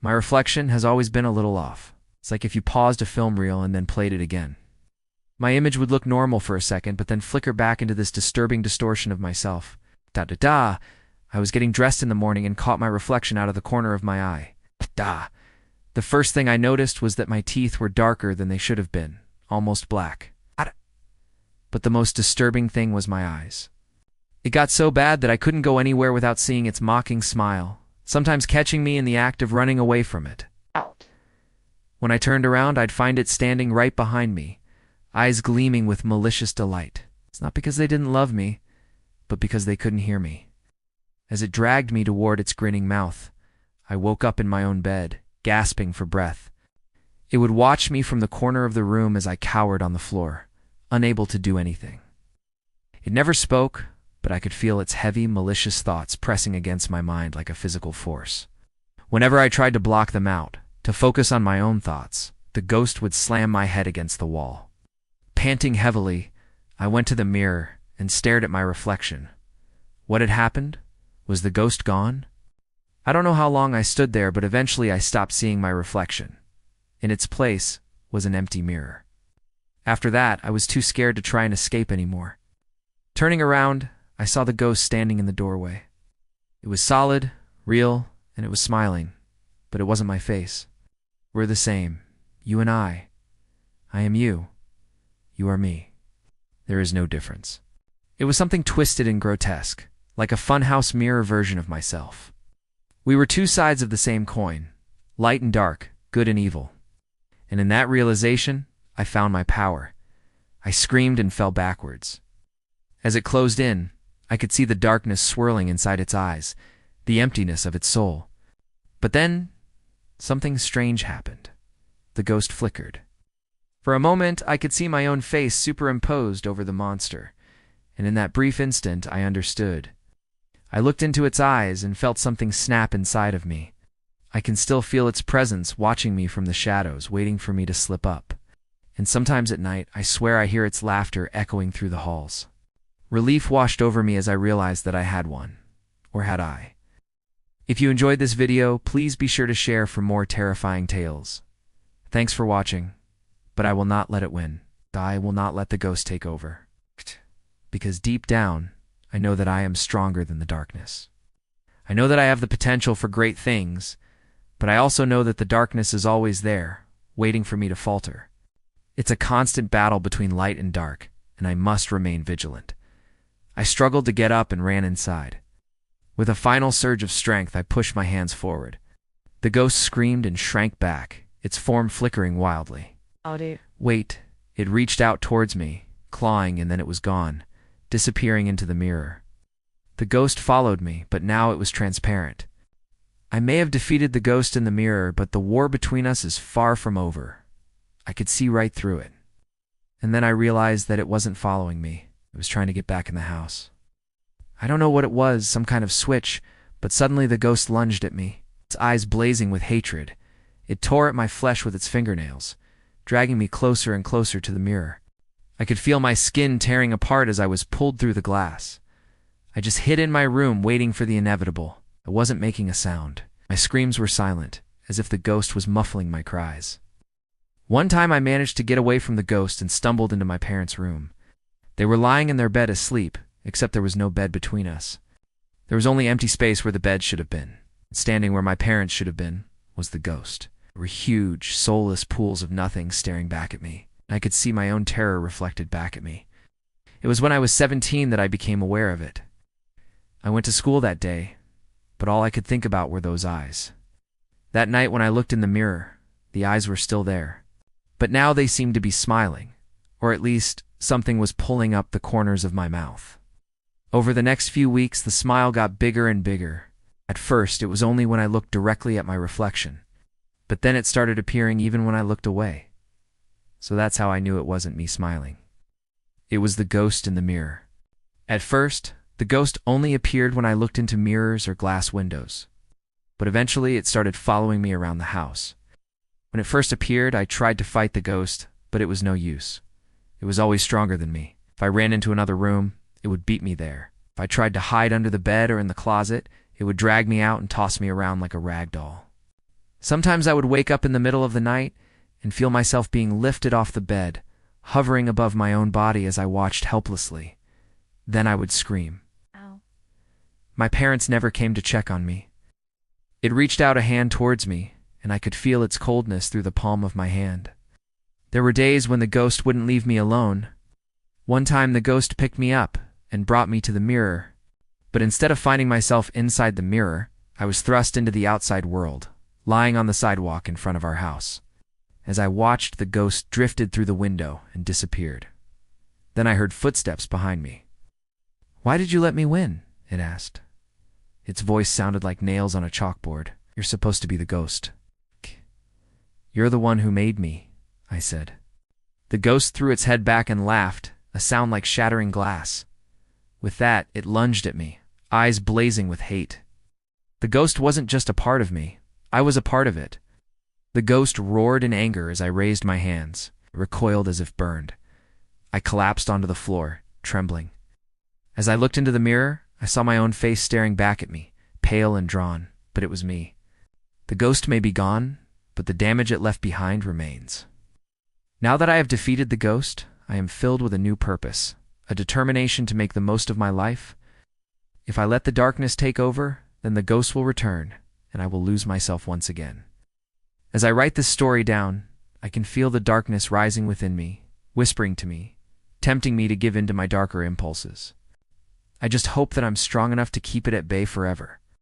My reflection has always been a little off. It's like if you paused a film reel and then played it again. My image would look normal for a second, but then flicker back into this disturbing distortion of myself. Da-da-da! I was getting dressed in the morning and caught my reflection out of the corner of my eye. Da! The first thing I noticed was that my teeth were darker than they should have been, almost black. But the most disturbing thing was my eyes. It got so bad that I couldn't go anywhere without seeing its mocking smile, sometimes catching me in the act of running away from it. When I turned around, I'd find it standing right behind me, eyes gleaming with malicious delight. It's not because they didn't love me, but because they couldn't hear me. As it dragged me toward its grinning mouth, I woke up in my own bed, gasping for breath. It would watch me from the corner of the room as I cowered on the floor, unable to do anything. It never spoke, but I could feel its heavy, malicious thoughts pressing against my mind like a physical force. Whenever I tried to block them out, to focus on my own thoughts, the ghost would slam my head against the wall. Panting heavily, I went to the mirror and stared at my reflection. What had happened? Was the ghost gone? I don't know how long I stood there, but eventually I stopped seeing my reflection. In its place was an empty mirror. After that, I was too scared to try and escape anymore. Turning around, I saw the ghost standing in the doorway. It was solid, real, and it was smiling, but it wasn't my face. We're the same, you and I. I am you. You are me. There is no difference. It was something twisted and grotesque, like a funhouse mirror version of myself. We were two sides of the same coin, light and dark, good and evil. And in that realization, I found my power. I screamed and fell backwards. As it closed in, I could see the darkness swirling inside its eyes, the emptiness of its soul. But then, something strange happened. The ghost flickered. For a moment, I could see my own face superimposed over the monster, and in that brief instant, I understood. I looked into its eyes and felt something snap inside of me. I can still feel its presence watching me from the shadows, waiting for me to slip up. And sometimes at night, I swear I hear its laughter echoing through the halls. Relief washed over me as I realized that I had one. Or had I? If you enjoyed this video, please be sure to share for more terrifying tales. Thanks for watching, but I will not let it win. I will not let the ghost take over. Because deep down, I know that I am stronger than the darkness. I know that I have the potential for great things, but I also know that the darkness is always there, waiting for me to falter. It's a constant battle between light and dark, and I must remain vigilant. I struggled to get up and ran inside. With a final surge of strength, I pushed my hands forward. The ghost screamed and shrank back, its form flickering wildly. Wait, it reached out towards me, clawing, and then it was gone, disappearing into the mirror. The ghost followed me, but now it was transparent. I may have defeated the ghost in the mirror, but the war between us is far from over. I could see right through it. And then I realized that it wasn't following me. It was trying to get back in the house. I don't know what it was, some kind of switch, but suddenly the ghost lunged at me, its eyes blazing with hatred. It tore at my flesh with its fingernails, dragging me closer and closer to the mirror. I could feel my skin tearing apart as I was pulled through the glass. I just hid in my room waiting for the inevitable. I wasn't making a sound. My screams were silent, as if the ghost was muffling my cries. One time I managed to get away from the ghost and stumbled into my parents' room. They were lying in their bed asleep, except there was no bed between us. There was only empty space where the bed should have been. Standing where my parents should have been was the ghost. There were huge, soulless pools of nothing staring back at me. I could see my own terror reflected back at me. It was when I was 17 that I became aware of it. I went to school that day, but all I could think about were those eyes. That night when I looked in the mirror, the eyes were still there. But now they seemed to be smiling, or at least something was pulling up the corners of my mouth. Over the next few weeks, the smile got bigger and bigger. At first, it was only when I looked directly at my reflection, but then it started appearing even when I looked away. So that's how I knew it wasn't me smiling. It was the ghost in the mirror. At first, the ghost only appeared when I looked into mirrors or glass windows, but eventually it started following me around the house. When it first appeared, I tried to fight the ghost, but it was no use. It was always stronger than me. If I ran into another room, it would beat me there. If I tried to hide under the bed or in the closet, it would drag me out and toss me around like a rag doll. Sometimes I would wake up in the middle of the night and feel myself being lifted off the bed, hovering above my own body as I watched helplessly. Then I would scream. Ow. My parents never came to check on me. It reached out a hand towards me, and I could feel its coldness through the palm of my hand. There were days when the ghost wouldn't leave me alone. One time the ghost picked me up and brought me to the mirror, but instead of finding myself inside the mirror, I was thrust into the outside world, lying on the sidewalk in front of our house. As I watched, the ghost drifted through the window and disappeared. Then I heard footsteps behind me. "Why did you let me win?" it asked. Its voice sounded like nails on a chalkboard. "You're supposed to be the ghost." "You're the one who made me," I said. The ghost threw its head back and laughed, a sound like shattering glass. With that, it lunged at me, eyes blazing with hate. The ghost wasn't just a part of me. I was a part of it. The ghost roared in anger as I raised my hands, recoiled as if burned. I collapsed onto the floor, trembling. As I looked into the mirror, I saw my own face staring back at me, pale and drawn, but it was me. The ghost may be gone, but the damage it left behind remains. Now that I have defeated the ghost, I am filled with a new purpose, a determination to make the most of my life. If I let the darkness take over, then the ghost will return, and I will lose myself once again. As I write this story down, I can feel the darkness rising within me, whispering to me, tempting me to give in to my darker impulses. I just hope that I'm strong enough to keep it at bay forever.